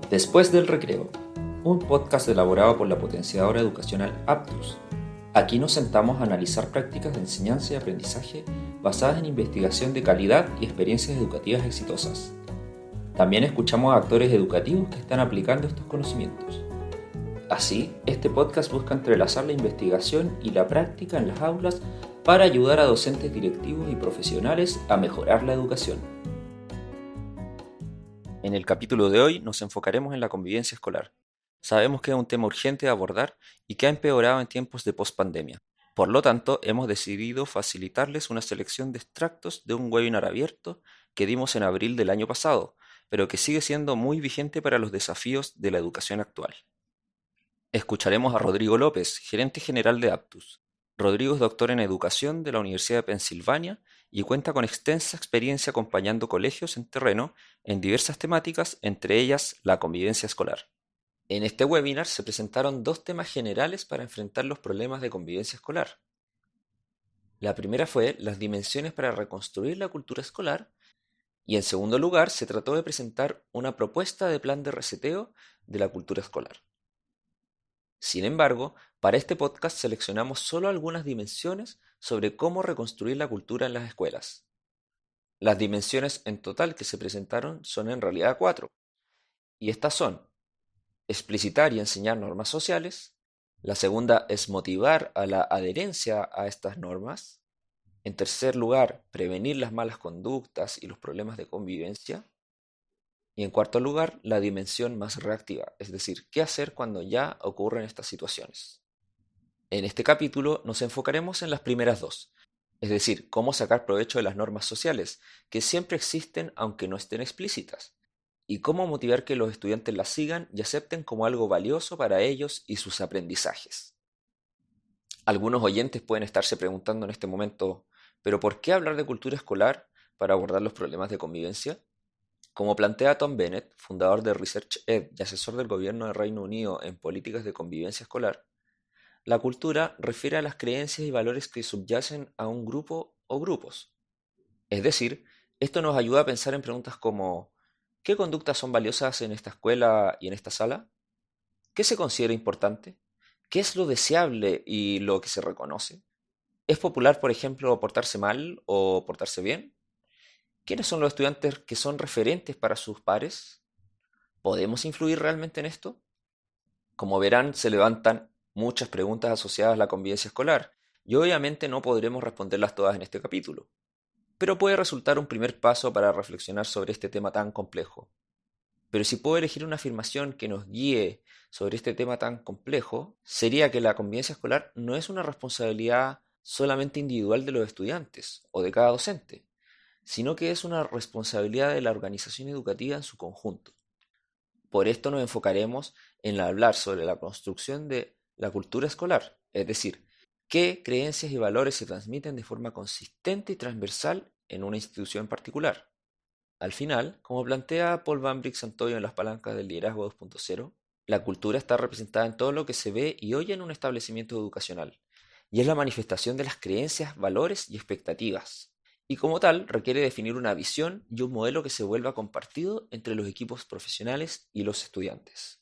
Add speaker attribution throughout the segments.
Speaker 1: Después del recreo, un podcast elaborado por la potenciadora educacional Aptus. Aquí nos sentamos a analizar prácticas de enseñanza y aprendizaje basadas en investigación de calidad y experiencias educativas exitosas. También escuchamos a actores educativos que están aplicando estos conocimientos. Así, este podcast busca entrelazar la investigación y la práctica en las aulas para ayudar a docentes directivos y profesionales a mejorar la educación. En el capítulo de hoy nos enfocaremos en la convivencia escolar. Sabemos que es un tema urgente de abordar y que ha empeorado en tiempos de pospandemia. Por lo tanto, hemos decidido facilitarles una selección de extractos de un webinar abierto que dimos en abril del año pasado, pero que sigue siendo muy vigente para los desafíos de la educación actual. Escucharemos a Rodrigo López, gerente general de Aptus. Rodrigo es doctor en educación de la Universidad de Pensilvania y cuenta con extensa experiencia acompañando colegios en terreno en diversas temáticas, entre ellas la convivencia escolar. En este webinar se presentaron dos temas generales para enfrentar los problemas de convivencia escolar. La primera fue las dimensiones para reconstruir la cultura escolar y en segundo lugar se trató de presentar una propuesta de plan de reseteo de la cultura escolar. Sin embargo, para este podcast seleccionamos solo algunas dimensiones sobre cómo reconstruir la cultura en las escuelas. Las dimensiones en total que se presentaron son en realidad 4, y estas son: explicitar y enseñar normas sociales. La segunda es motivar a la adherencia a estas normas. En tercer lugar, prevenir las malas conductas y los problemas de convivencia. Y en cuarto lugar, la dimensión más reactiva, es decir, qué hacer cuando ya ocurren estas situaciones. En este capítulo nos enfocaremos en las primeras dos, es decir, cómo sacar provecho de las normas sociales, que siempre existen aunque no estén explícitas, y cómo motivar que los estudiantes las sigan y acepten como algo valioso para ellos y sus aprendizajes. Algunos oyentes pueden estarse preguntando en este momento, ¿pero por qué hablar de cultura escolar para abordar los problemas de convivencia? Como plantea Tom Bennett, fundador de ResearchEd y asesor del gobierno de Reino Unido en políticas de convivencia escolar, la cultura refiere a las creencias y valores que subyacen a un grupo o grupos. Es decir, esto nos ayuda a pensar en preguntas como: ¿qué conductas son valiosas en esta escuela y en esta sala? ¿Qué se considera importante? ¿Qué es lo deseable y lo que se reconoce? ¿Es popular, por ejemplo, portarse mal o portarse bien? ¿Quiénes son los estudiantes que son referentes para sus pares? ¿Podemos influir realmente en esto? Como verán, se levantan muchas preguntas asociadas a la convivencia escolar, y obviamente no podremos responderlas todas en este capítulo, pero puede resultar un primer paso para reflexionar sobre este tema tan complejo. Pero si puedo elegir una afirmación que nos guíe sobre este tema tan complejo, sería que la convivencia escolar no es una responsabilidad solamente individual de los estudiantes o de cada docente, sino que es una responsabilidad de la organización educativa en su conjunto. Por esto nos enfocaremos en hablar sobre la construcción de la cultura escolar, es decir, qué creencias y valores se transmiten de forma consistente y transversal en una institución particular. Al final, como plantea Paul Van Brix-Santoyo en Las Palancas del Liderazgo 2.0, la cultura está representada en todo lo que se ve y oye en un establecimiento educacional, y es la manifestación de las creencias, valores y expectativas, y como tal requiere definir una visión y un modelo que se vuelva compartido entre los equipos profesionales y los estudiantes.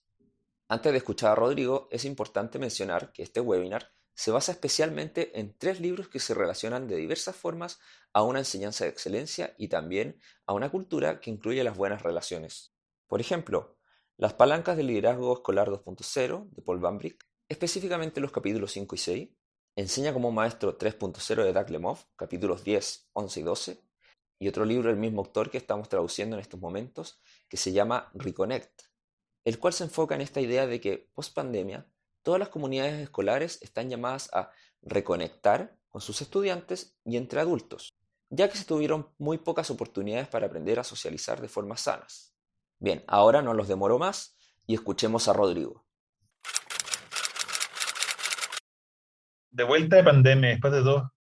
Speaker 1: Antes de escuchar a Rodrigo, es importante mencionar que este webinar se basa especialmente en 3 libros que se relacionan de diversas formas a una enseñanza de excelencia y también a una cultura que incluye las buenas relaciones. Por ejemplo, Las Palancas del Liderazgo Escolar 2.0 de Paul Van Brik, específicamente los capítulos 5 y 6, Enseña como Maestro 3.0 de Doug Lemov, capítulos 10, 11 y 12, y otro libro del mismo autor que estamos traduciendo en estos momentos, que se llama Reconnect, el cual se enfoca en esta idea de que, post pandemia, todas las comunidades escolares están llamadas a reconectar con sus estudiantes y entre adultos, ya que se tuvieron muy pocas oportunidades para aprender a socializar de formas sanas. Bien, ahora no los demoro más y escuchemos a Rodrigo.
Speaker 2: De vuelta de pandemia, después de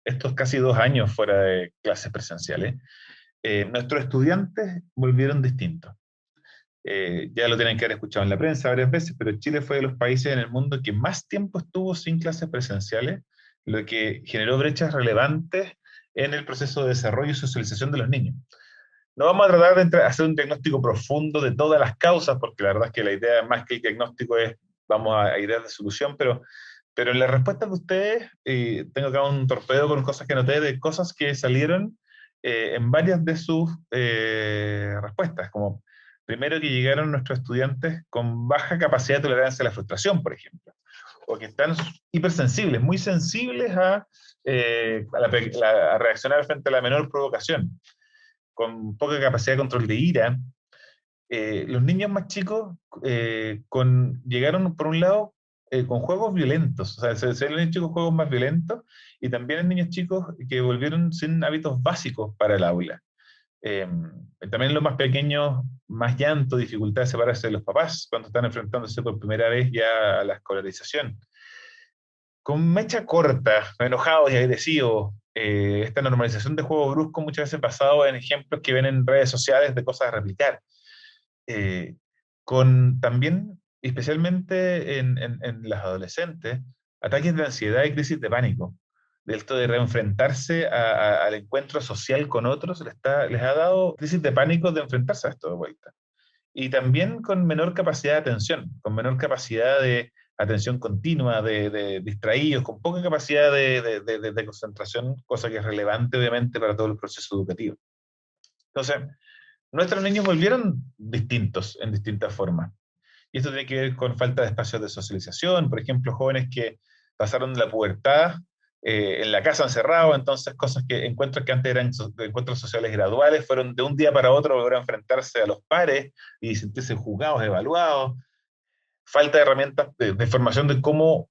Speaker 2: estos casi 2 años fuera de clases presenciales, nuestros estudiantes volvieron distintos. Ya lo tienen que haber escuchado en la prensa varias veces, pero Chile fue de los países en el mundo que más tiempo estuvo sin clases presenciales, lo que generó brechas relevantes en el proceso de desarrollo y socialización de los niños. No vamos a tratar de hacer un diagnóstico profundo de todas las causas, porque la verdad es que la idea más que el diagnóstico es, vamos a ideas de solución, pero en la respuesta de ustedes, tengo acá un torpedo con cosas que anoté, de cosas que salieron en varias de sus respuestas, como primero que llegaron nuestros estudiantes con baja capacidad de tolerancia a la frustración, por ejemplo, o que están hipersensibles, muy sensibles a reaccionar frente a la menor provocación, con poca capacidad de control de ira. Los niños más chicos llegaron, por un lado, con juegos violentos, o sea, se ven chicos juegos más violentos, y también hay niños chicos que volvieron sin hábitos básicos para el aula. Eh, También los más pequeños, más llanto, dificultad de separarse de los papás cuando están enfrentándose por primera vez ya a la escolarización. Con mecha corta, enojados y agresivos, esta normalización de juego brusco muchas veces basado en ejemplos que ven en redes sociales de cosas a replicar. Eh, con también, especialmente en las adolescentes, ataques de ansiedad y crisis de pánico. De esto de reenfrentarse al encuentro social con otros, les ha dado crisis de pánico de enfrentarse a esto de vuelta. Y también con menor capacidad de atención, con menor capacidad de atención continua, de distraídos, con poca capacidad de concentración, cosa que es relevante obviamente para todo el proceso educativo. Entonces, nuestros niños volvieron distintos en distintas formas. Y esto tiene que ver con falta de espacios de socialización, por ejemplo, jóvenes que pasaron la pubertad en la casa encerrados, entonces cosas encuentros que antes eran encuentros sociales graduales, fueron de un día para otro volver a enfrentarse a los pares y sentirse juzgados, evaluados. Falta de herramientas de formación de cómo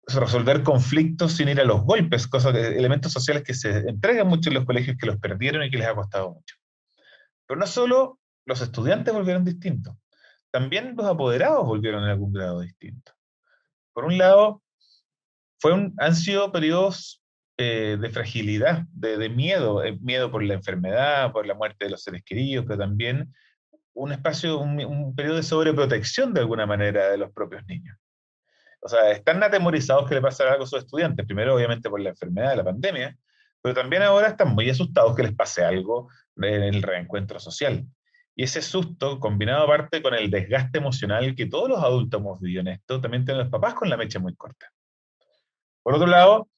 Speaker 2: resolver conflictos sin ir a los golpes, elementos sociales que se entregan mucho en los colegios que los perdieron y que les ha costado mucho. Pero no solo los estudiantes volvieron distintos, también los apoderados volvieron en algún grado distinto. Por un lado, han sido periodos de fragilidad, de miedo, miedo por la enfermedad, por la muerte de los seres queridos, pero también un periodo de sobreprotección de alguna manera de los propios niños. O sea, están atemorizados que le pase algo a sus estudiantes, primero obviamente por la enfermedad de la pandemia, pero también ahora están muy asustados que les pase algo en el reencuentro social. Y ese susto, combinado aparte con el desgaste emocional que todos los adultos hemos vivido en esto, también tienen los papás con la mecha muy corta. Por otro lado,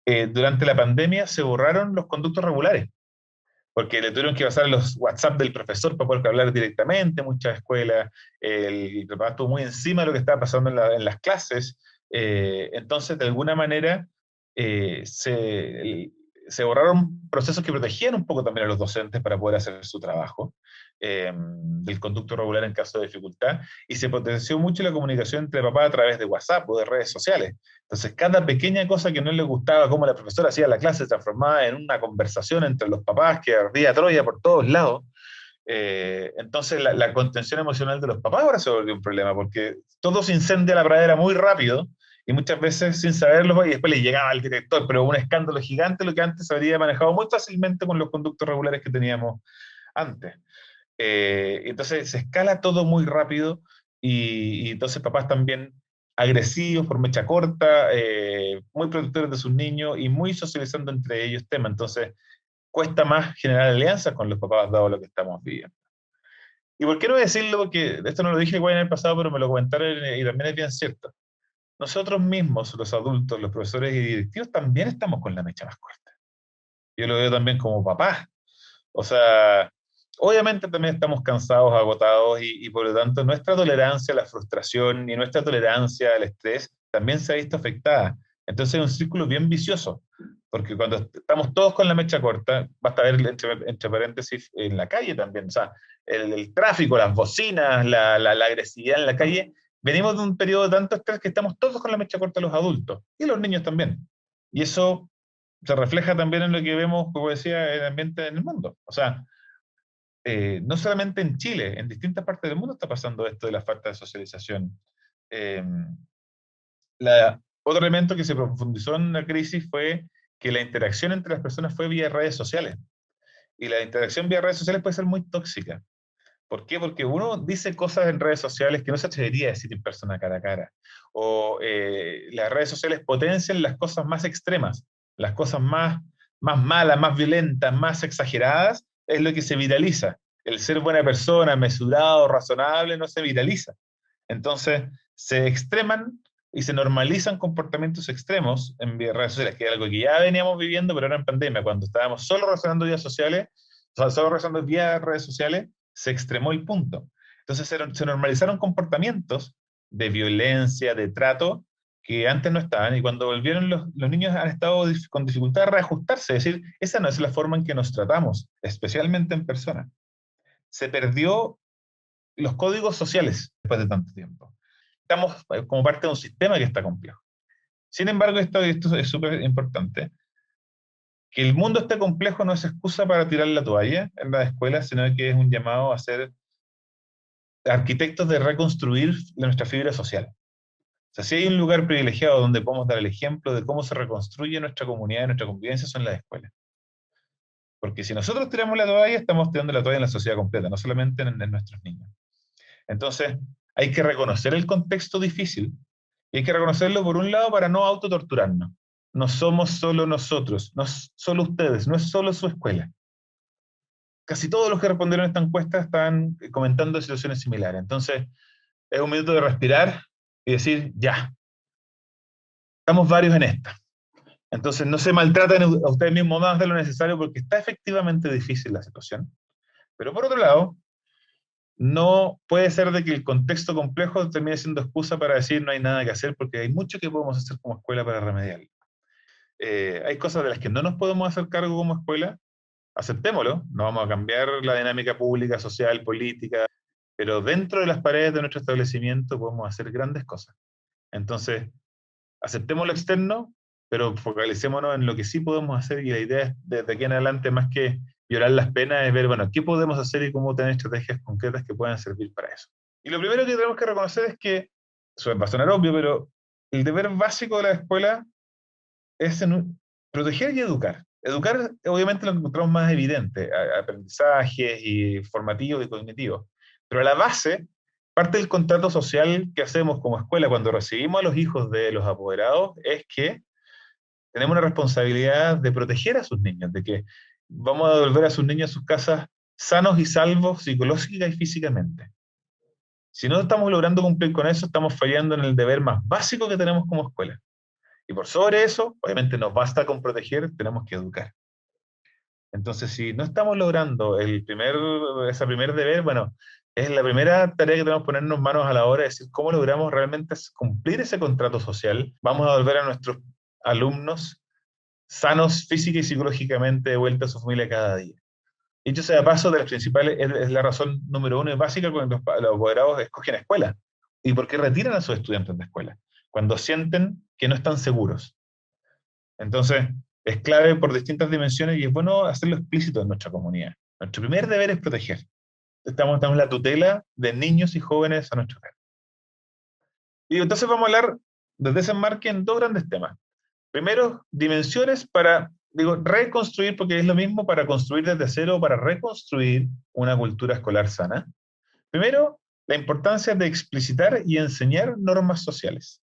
Speaker 2: durante la pandemia se borraron los conductos regulares, porque le tuvieron que pasar los WhatsApp del profesor para poder hablar directamente, muchas escuelas, el papá estuvo muy encima de lo que estaba pasando en las clases, entonces de alguna manera eh, se, se borraron procesos que protegían un poco también a los docentes para poder hacer su trabajo, del conducto regular en caso de dificultad, y se potenció mucho la comunicación entre papá a través de WhatsApp o de redes sociales. Entonces, cada pequeña cosa que no le gustaba, como la profesora hacía la clase, se transformaba en una conversación entre los papás que ardía Troya por todos lados. Entonces, la contención emocional de los papás ahora se volvió un problema, porque todo se incendia la pradera muy rápido y muchas veces sin saberlo, y después le llegaba al director, pero un escándalo gigante lo que antes se habría manejado muy fácilmente con los conductos regulares que teníamos antes. Entonces se escala todo muy rápido y entonces papás también agresivos por mecha corta, muy protectores de sus niños y muy socializando entre ellos temas. Entonces cuesta más generar alianzas con los papás dado lo que estamos viviendo. ¿Y por qué no decirlo? Porque esto no lo dije igual en el pasado, pero me lo comentaron y también es bien cierto. Nosotros mismos, los adultos, los profesores y directivos, también estamos con la mecha más corta. Yo lo veo también como papás. O sea, obviamente también estamos cansados, agotados y por lo tanto nuestra tolerancia a la frustración y nuestra tolerancia al estrés también se ha visto afectada. Entonces es un círculo bien vicioso, porque cuando estamos todos con la mecha corta, basta ver entre paréntesis en la calle también, o sea, el tráfico, las bocinas, la agresividad en la calle, venimos de un periodo de tanto estrés que estamos todos con la mecha corta los adultos y los niños también. Y eso se refleja también en lo que vemos, como decía, en el ambiente en el mundo. O sea, no solamente en Chile, en distintas partes del mundo está pasando esto de la falta de socialización. Eh, Otro elemento que se profundizó en la crisis fue que la interacción entre las personas fue vía redes sociales. Y la interacción vía redes sociales puede ser muy tóxica. ¿Por qué? Porque uno dice cosas en redes sociales que no se atrevería a decir en persona cara a cara. O las redes sociales potencian las cosas más extremas, las cosas más malas, más violentas, más exageradas, es lo que se viraliza. el ser buena persona, mesurado, razonable, no se viraliza. Entonces, se extreman y se normalizan comportamientos extremos en redes sociales, que es algo que ya veníamos viviendo, pero ahora en pandemia, cuando estábamos solo razonando vías sociales, o sea, solo razonando vía redes sociales, se extremó el punto. Entonces, se normalizaron comportamientos de violencia, de trato, que antes no estaban, y cuando volvieron los niños han estado con dificultad de reajustarse, es decir, esa no es la forma en que nos tratamos, especialmente en persona. Se perdió los códigos sociales después de tanto tiempo. Estamos como parte de un sistema que está complejo. Sin embargo, esto es súper importante. Que el mundo esté complejo no es excusa para tirar la toalla en las escuelas, sino que es un llamado a ser arquitectos de reconstruir nuestra fibra social. O sea, si hay un lugar privilegiado donde podemos dar el ejemplo de cómo se reconstruye nuestra comunidad y nuestra convivencia, son las escuelas. Porque si nosotros tiramos la toalla, estamos tirando la toalla en la sociedad completa, no solamente en nuestros niños. Entonces, hay que reconocer el contexto difícil y hay que reconocerlo por un lado para no autotorturarnos. No somos solo nosotros, no es solo ustedes, no es solo su escuela. Casi todos los que respondieron a esta encuesta están comentando situaciones similares. Entonces, es un minuto de respirar y decir, ya, estamos varios en esta. Entonces, no se maltraten a ustedes mismos más de lo necesario porque está efectivamente difícil la situación. Pero por otro lado, no puede ser de que el contexto complejo termine siendo excusa para decir no hay nada que hacer porque hay mucho que podemos hacer como escuela para remediarlo. Hay cosas de las que no nos podemos hacer cargo como escuela, aceptémoslo, no vamos a cambiar la dinámica pública, social, política, pero dentro de las paredes de nuestro establecimiento podemos hacer grandes cosas. Entonces, aceptemos lo externo, pero focalicémonos en lo que sí podemos hacer y la idea es desde aquí en adelante, más que llorar las penas, es ver, bueno, qué podemos hacer y cómo tener estrategias concretas que puedan servir para eso. Y lo primero que tenemos que reconocer es que, eso va a sonar obvio, pero el deber básico de la escuela es proteger y educar. Educar, obviamente, lo encontramos más evidente, aprendizajes y formativos y cognitivos. Pero a la base, parte del contrato social que hacemos como escuela cuando recibimos a los hijos de los apoderados es que tenemos una responsabilidad de proteger a sus niños, de que vamos a devolver a sus niños a sus casas sanos y salvos psicológica y físicamente. Si no estamos logrando cumplir con eso, estamos fallando en el deber más básico que tenemos como escuela. Y por sobre eso, obviamente nos basta con proteger, tenemos que educar. Entonces, si no estamos logrando ese primer deber, bueno, es la primera tarea que tenemos que ponernos manos a la obra, es decir, cómo logramos realmente cumplir ese contrato social. Vamos a volver a nuestros alumnos sanos física y psicológicamente de vuelta a su familia cada día. Dicho sea de paso, de las principales, es la razón número uno y básica cuando los apoderados escogen escuela. ¿Y por qué retiran a sus estudiantes de escuela? Cuando sienten que no están seguros. Entonces, es clave por distintas dimensiones y es bueno hacerlo explícito en nuestra comunidad. Nuestro primer deber es proteger. Estamos en la tutela de niños y jóvenes a nuestro cargo. Y entonces vamos a hablar desde ese enmarque en dos grandes temas. Primero, dimensiones para, digo, reconstruir, porque es lo mismo para construir desde cero o para reconstruir una cultura escolar sana. Primero, la importancia de explicitar y enseñar normas sociales.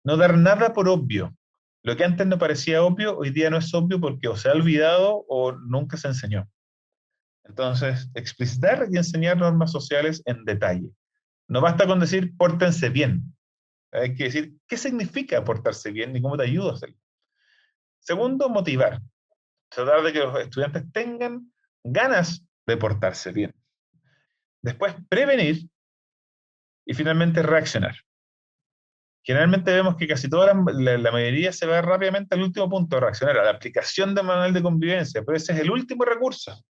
Speaker 2: No dar nada por obvio. Lo que antes no parecía obvio, hoy día no es obvio porque o se ha olvidado o nunca se enseñó. Entonces, explicitar y enseñar normas sociales en detalle. No basta con decir pórtense bien. Hay que decir qué significa portarse bien y cómo te ayuda a hacerlo. Segundo, motivar. Tratar de que los estudiantes tengan ganas de portarse bien. Después, prevenir y finalmente reaccionar. Generalmente vemos que casi toda la mayoría se va rápidamente al último punto, de reaccionar, a la aplicación del manual de convivencia, pero ese es el último recurso.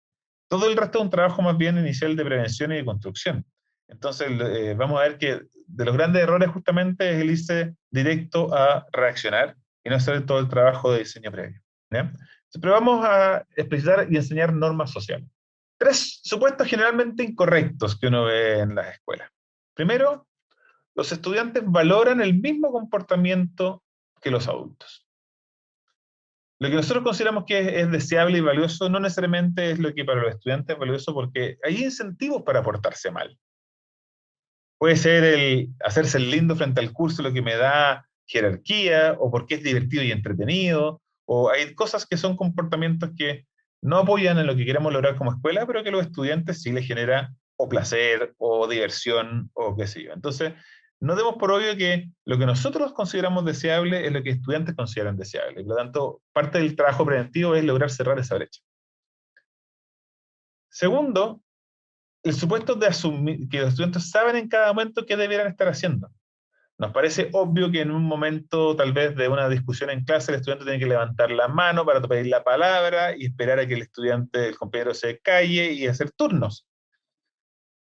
Speaker 2: Todo el resto es un trabajo más bien inicial de prevención y de construcción. Entonces, vamos a ver que de los grandes errores justamente es el irse directo a reaccionar y no hacer todo el trabajo de diseño previo. ¿Ya? Pero vamos a explicitar y enseñar normas sociales. Tres supuestos generalmente incorrectos que uno ve en las escuelas. Primero, los estudiantes valoran el mismo comportamiento que los adultos. Lo que nosotros consideramos que es deseable y valioso no necesariamente es lo que para los estudiantes es valioso porque hay incentivos para portarse mal. Puede ser el hacerse el lindo frente al curso, lo que me da jerarquía, o porque es divertido y entretenido, o hay cosas que son comportamientos que no apoyan en lo que queremos lograr como escuela, pero que a los estudiantes sí les genera o placer, o diversión, o qué sé yo. Entonces, no demos por obvio que lo que nosotros consideramos deseable es lo que estudiantes consideran deseable. Por lo tanto, parte del trabajo preventivo es lograr cerrar esa brecha. Segundo, el supuesto de asumir que los estudiantes saben en cada momento qué debieran estar haciendo. Nos parece obvio que en un momento tal vez de una discusión en clase el estudiante tiene que levantar la mano para pedir la palabra y esperar a que el estudiante, el compañero se calle y hacer turnos.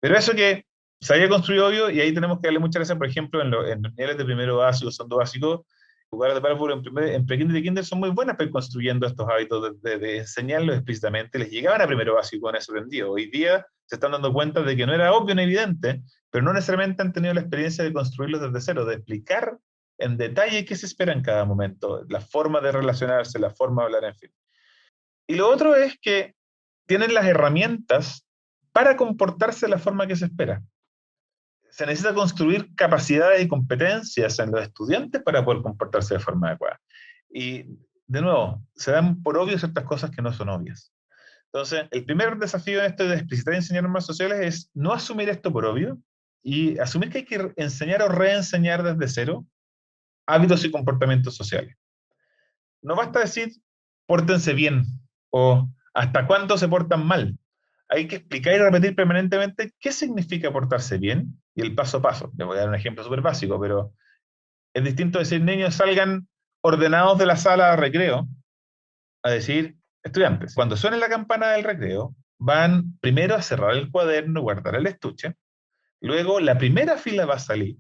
Speaker 2: Pero eso que se había construido obvio, y ahí tenemos que darle muchas gracias, por ejemplo, en los niveles de primero básico, segundo básico, lugares de párvulo en pre-kinder y kinder son muy buenas para ir construyendo estos hábitos de enseñarlos explícitamente. Les llegaban a primero básico con eso aprendido. Hoy día se están dando cuenta de que no era obvio ni evidente, pero no necesariamente han tenido la experiencia de construirlos desde cero, de explicar en detalle qué se espera en cada momento, la forma de relacionarse, la forma de hablar, en fin. Y lo otro es que tienen las herramientas para comportarse de la forma que se espera. Se necesita construir capacidades y competencias en los estudiantes para poder comportarse de forma adecuada. Y, de nuevo, se dan por obvio ciertas cosas que no son obvias. Entonces, el primer desafío en esto de explicitar y enseñar normas sociales es no asumir esto por obvio y asumir que hay que enseñar o reenseñar desde cero hábitos y comportamientos sociales. No basta decir, pórtense bien o hasta cuándo se portan mal. Hay que explicar y repetir permanentemente qué significa portarse bien y el paso a paso. Le voy a dar un ejemplo súper básico, pero es distinto decir niños salgan ordenados de la sala de recreo a decir estudiantes. Cuando suene la campana del recreo, van primero a cerrar el cuaderno, guardar el estuche, luego la primera fila va a salir.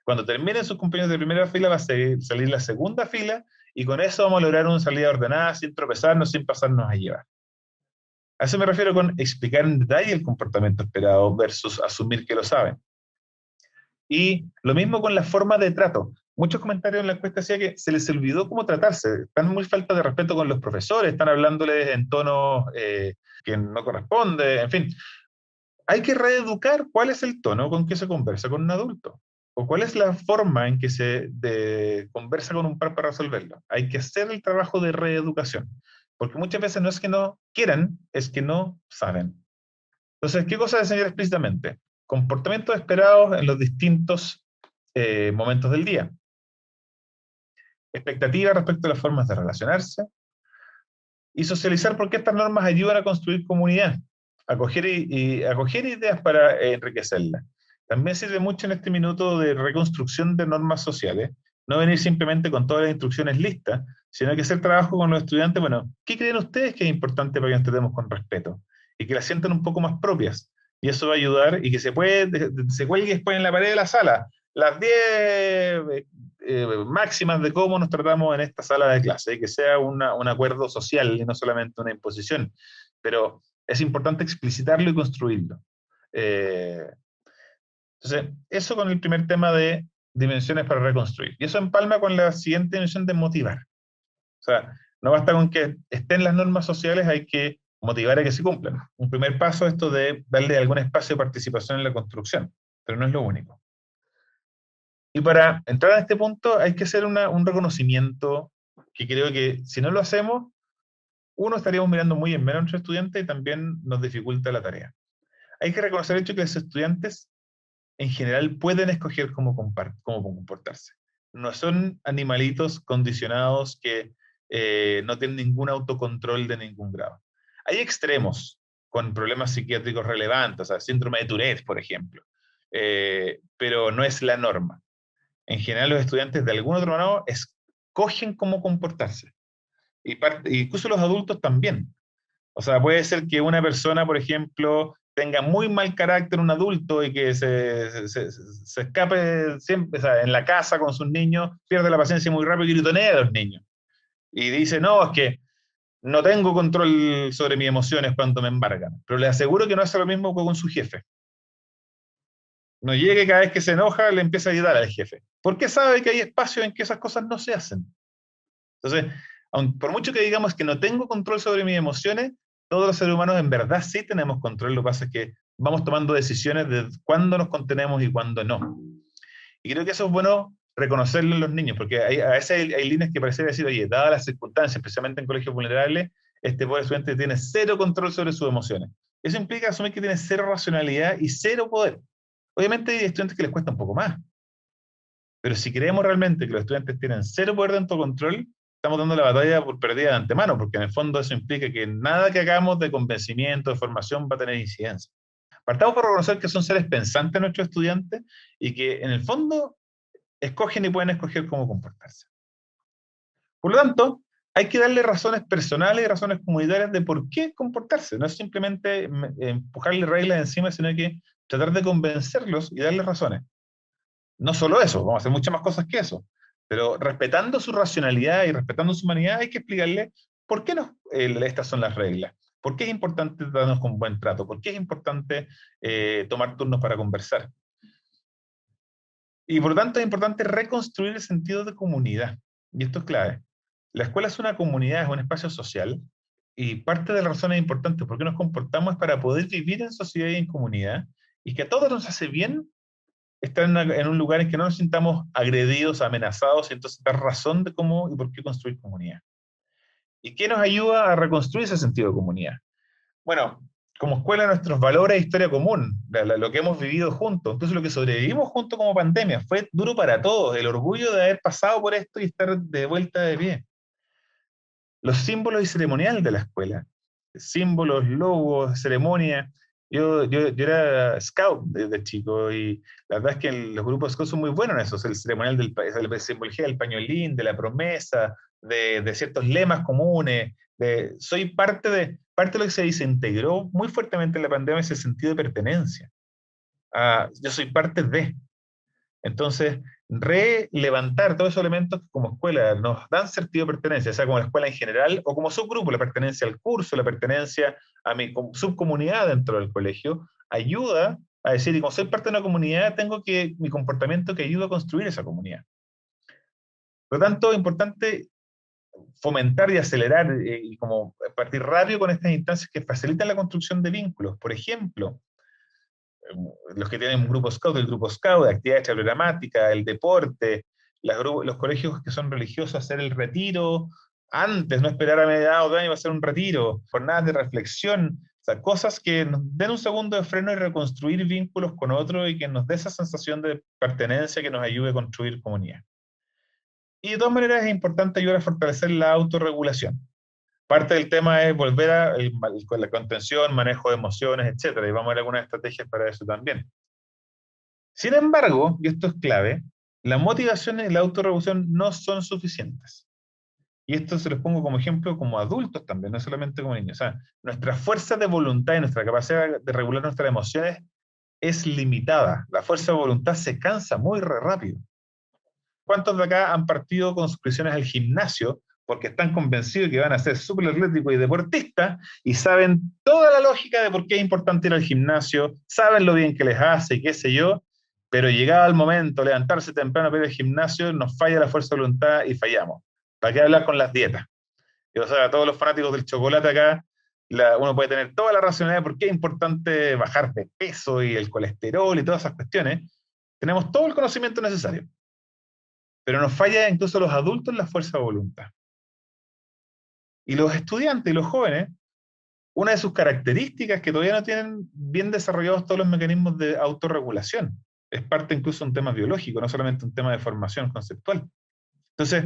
Speaker 2: Cuando terminen sus compañeros de primera fila va a salir la segunda fila y con eso vamos a lograr una salida ordenada sin tropezarnos, sin pasarnos a llevar. A eso me refiero con explicar en detalle el comportamiento esperado versus asumir que lo saben. Y lo mismo con la forma de trato. Muchos comentarios en la encuesta decían que se les olvidó cómo tratarse. Están muy falta de respeto con los profesores, están hablándoles en tonos que no corresponde, en fin. Hay que reeducar cuál es el tono con que se conversa con un adulto o cuál es la forma en que se conversa con un par para resolverlo. Hay que hacer el trabajo de reeducación, porque muchas veces no es que no quieran, es que no saben. Entonces, ¿qué cosa enseñar explícitamente? Comportamientos esperados en los distintos momentos del día. Expectativas respecto a las formas de relacionarse. Y socializar porque estas normas ayudan a construir comunidad, acoger ideas para enriquecerla. También sirve mucho en este minuto de reconstrucción de normas sociales, no venir simplemente con todas las instrucciones listas, sino que hacer trabajo con los estudiantes, bueno, ¿qué creen ustedes que es importante para que nos tratemos con respeto? Y que las sientan un poco más propias. Y eso va a ayudar y que se cuelgue después en la pared de la sala las 10 máximas de cómo nos tratamos en esta sala de clase, y que sea un acuerdo social y no solamente una imposición. Pero es importante explicitarlo y construirlo. Eh, entonces, eso con el primer tema de dimensiones para reconstruir. Y eso empalma con la siguiente dimensión de motivar. O sea, no basta con que estén las normas sociales, hay que motivar a que se cumplan. Un primer paso es esto de darle algún espacio de participación en la construcción, pero no es lo único. Y para entrar a este punto hay que hacer un reconocimiento que creo que si no lo hacemos, uno estaríamos mirando muy en menos a nuestros estudiantes y también nos dificulta la tarea. Hay que reconocer el hecho que los estudiantes en general pueden escoger cómo comportarse. No son animalitos condicionados que no tienen ningún autocontrol de ningún grado. Hay extremos con problemas psiquiátricos relevantes, o sea, síndrome de Tourette, por ejemplo, pero no es la norma. En general los estudiantes de algún otro modo escogen cómo comportarse. Incluso los adultos también. O sea, puede ser que una persona, por ejemplo, tenga muy mal carácter un adulto y que se escape siempre, o sea, en la casa con sus niños, pierde la paciencia muy rápido y gritonea a los niños. Y dice, no, es que no tengo control sobre mis emociones cuando me embargan. Pero le aseguro que no hace lo mismo con su jefe. No llegue cada vez que se enoja, le empieza a ayudar al jefe. Porque sabe que hay espacios en que esas cosas no se hacen. Entonces, por mucho que digamos que no tengo control sobre mis emociones, todos los seres humanos en verdad sí tenemos control. Lo que pasa es que vamos tomando decisiones de cuándo nos contenemos y cuándo no. Y creo que eso es bueno reconocerlo en los niños, porque a veces hay líneas que parecen decir, oye, dadas las circunstancias, especialmente en colegios vulnerables, este pobre estudiante tiene cero control sobre sus emociones. Eso implica asumir que tiene cero racionalidad y cero poder. Obviamente hay estudiantes que les cuesta un poco más, pero si creemos realmente que los estudiantes tienen cero poder de autocontrol, estamos dando la batalla por perdida de antemano, porque en el fondo eso implica que nada que hagamos de convencimiento, de formación, va a tener incidencia. Partamos por reconocer que son seres pensantes nuestros estudiantes y que en el fondo escogen y pueden escoger cómo comportarse. Por lo tanto, hay que darle razones personales y razones comunitarias de por qué comportarse. No es simplemente empujarle reglas encima, sino que tratar de convencerlos y darles razones. No solo eso, vamos a hacer muchas más cosas que eso. Pero respetando su racionalidad y respetando su humanidad, hay que explicarle por qué estas son las reglas. ¿Por qué es importante darnos con buen trato? ¿Por qué es importante tomar turnos para conversar? Y por lo tanto es importante reconstruir el sentido de comunidad. Y esto es clave. La escuela es una comunidad, es un espacio social, y parte de las razones importantes por qué nos comportamos es para poder vivir en sociedad y en comunidad, y que a todos nos hace bien estar en un lugar en que no nos sintamos agredidos, amenazados, y entonces dar razón de cómo y por qué construir comunidad. ¿Y qué nos ayuda a reconstruir ese sentido de comunidad? Bueno, como escuela nuestros valores e historia común, lo que hemos vivido juntos. Entonces lo que sobrevivimos juntos como pandemia fue duro para todos, el orgullo de haber pasado por esto y estar de vuelta de pie. Los símbolos y ceremonial de la escuela, símbolos, logos, ceremonias. Yo era scout desde chico y la verdad es que los grupos scout son muy buenos en eso, es el ceremonial la simbología del pañolín, de la promesa, de ciertos lemas comunes. Soy parte de lo que se desintegró muy fuertemente en la pandemia es el sentido de pertenencia. Yo soy parte de. Entonces, relevantar todos esos elementos que como escuela nos dan sentido de pertenencia, sea como la escuela en general o como subgrupo, la pertenencia al curso, la pertenencia a mi subcomunidad dentro del colegio, ayuda a decir, y como soy parte de una comunidad, tengo que mi comportamiento que ayuda a construir esa comunidad. Por lo tanto, es importante fomentar y acelerar y como partir rápido con estas instancias que facilitan la construcción de vínculos. Por ejemplo, los que tienen un grupo scout, el grupo scout, de actividad extraprogramática, el deporte, los colegios que son religiosos, hacer el retiro antes, no esperar a mediados de año, hacer un retiro, jornadas de reflexión, o sea, cosas que nos den un segundo de freno y reconstruir vínculos con otros y que nos dé esa sensación de pertenencia que nos ayude a construir comunidad. Y de todas maneras es importante ayudar a fortalecer la autorregulación. Parte del tema es volver con la contención, manejo de emociones, etcétera, y vamos a ver algunas estrategias para eso también. Sin embargo, y esto es clave, la motivación y la autorregulación no son suficientes. Y esto se los pongo como ejemplo como adultos también, no solamente como niños. O sea, nuestra fuerza de voluntad y nuestra capacidad de regular nuestras emociones es limitada. La fuerza de voluntad se cansa muy rápido. ¿Cuántos de acá han partido con suscripciones al gimnasio porque están convencidos que van a ser súper atléticos y deportistas y saben toda la lógica de por qué es importante ir al gimnasio, saben lo bien que les hace y qué sé yo, pero llegado el momento, levantarse temprano para ir al gimnasio, nos falla la fuerza de voluntad y fallamos? ¿Para qué hablar con las dietas? Y, o sea, todos los fanáticos del chocolate acá, uno puede tener toda la racionalidad de por qué es importante bajar de peso y el colesterol y todas esas cuestiones. Tenemos todo el conocimiento necesario, pero nos falla incluso a los adultos la fuerza de voluntad. Y los estudiantes y los jóvenes, una de sus características es que todavía no tienen bien desarrollados todos los mecanismos de autorregulación. Es parte incluso de un tema biológico, no solamente un tema de formación conceptual. Entonces,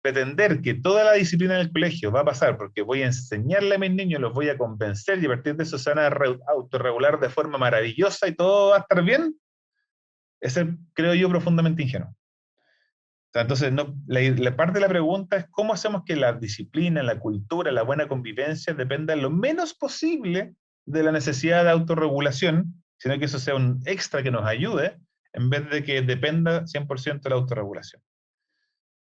Speaker 2: pretender que toda la disciplina del colegio va a pasar porque voy a enseñarle a mis niños, los voy a convencer y a partir de eso se van a autorregular de forma maravillosa y todo va a estar bien, es, creo yo, profundamente ingenuo. Sea, entonces, no, la parte de la pregunta es cómo hacemos que la disciplina, la cultura, la buena convivencia dependa lo menos posible de la necesidad de autorregulación, sino que eso sea un extra que nos ayude, en vez de que dependa 100% de la autorregulación.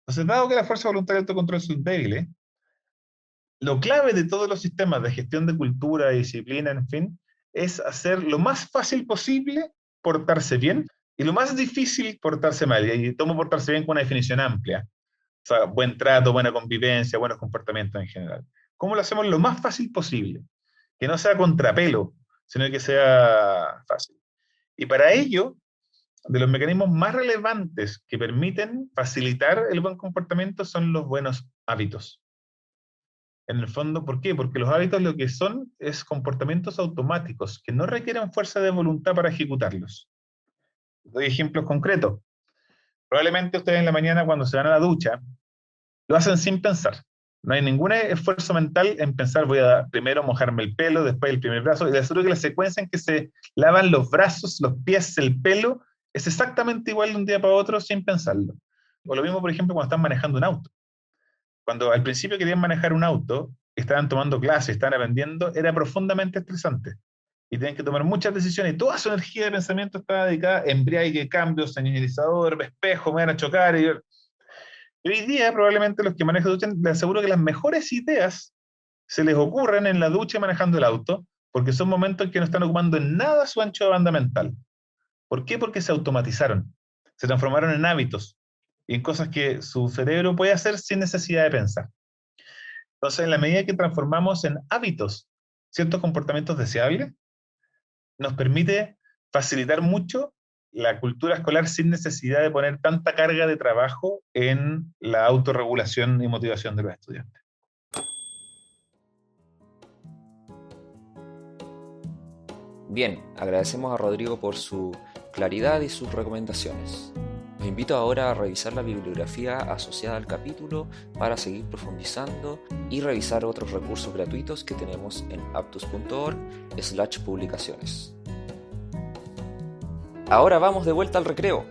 Speaker 2: Entonces, dado que la fuerza voluntaria y el autocontrol son débiles, lo clave de todos los sistemas de gestión de cultura, disciplina, en fin, es hacer lo más fácil posible portarse bien y lo más difícil portarse mal. Y tomo portarse bien con una definición amplia. O sea, buen trato, buena convivencia, buenos comportamientos en general. ¿Cómo lo hacemos lo más fácil posible? Que no sea contrapelo, sino que sea fácil. Y para ello, de los mecanismos más relevantes que permiten facilitar el buen comportamiento son los buenos hábitos. En el fondo, ¿por qué? Porque los hábitos lo que son es comportamientos automáticos que no requieren fuerza de voluntad para ejecutarlos. Doy ejemplos concretos. Probablemente ustedes en la mañana cuando se van a la ducha, lo hacen sin pensar. No hay ningún esfuerzo mental en pensar voy a primero mojarme el pelo, después el primer brazo, y les aseguro que la secuencia en que se lavan los brazos, los pies, el pelo, es exactamente igual de un día para otro sin pensarlo. O lo mismo, por ejemplo, cuando están manejando un auto. Cuando al principio querían manejar un auto, estaban tomando clases, estaban aprendiendo, era profundamente estresante. Y tenían que tomar muchas decisiones y toda su energía de pensamiento estaba dedicada a embriague, cambios, señalizador, espejo, me van a chocar. Y hoy día probablemente los que manejan ducha, les aseguro que las mejores ideas se les ocurren en la ducha manejando el auto, porque son momentos en que no están ocupando en nada su ancho de banda mental. ¿Por qué? Porque se automatizaron, se transformaron en hábitos y en cosas que su cerebro puede hacer sin necesidad de pensar. Entonces, en la medida que transformamos en hábitos ciertos comportamientos deseables, nos permite facilitar mucho la cultura escolar sin necesidad de poner tanta carga de trabajo en la autorregulación y motivación de los estudiantes.
Speaker 1: Bien, agradecemos a Rodrigo por su claridad y sus recomendaciones. Los invito ahora a revisar la bibliografía asociada al capítulo para seguir profundizando y revisar otros recursos gratuitos que tenemos en aptus.org/publicaciones. Ahora vamos de vuelta al recreo.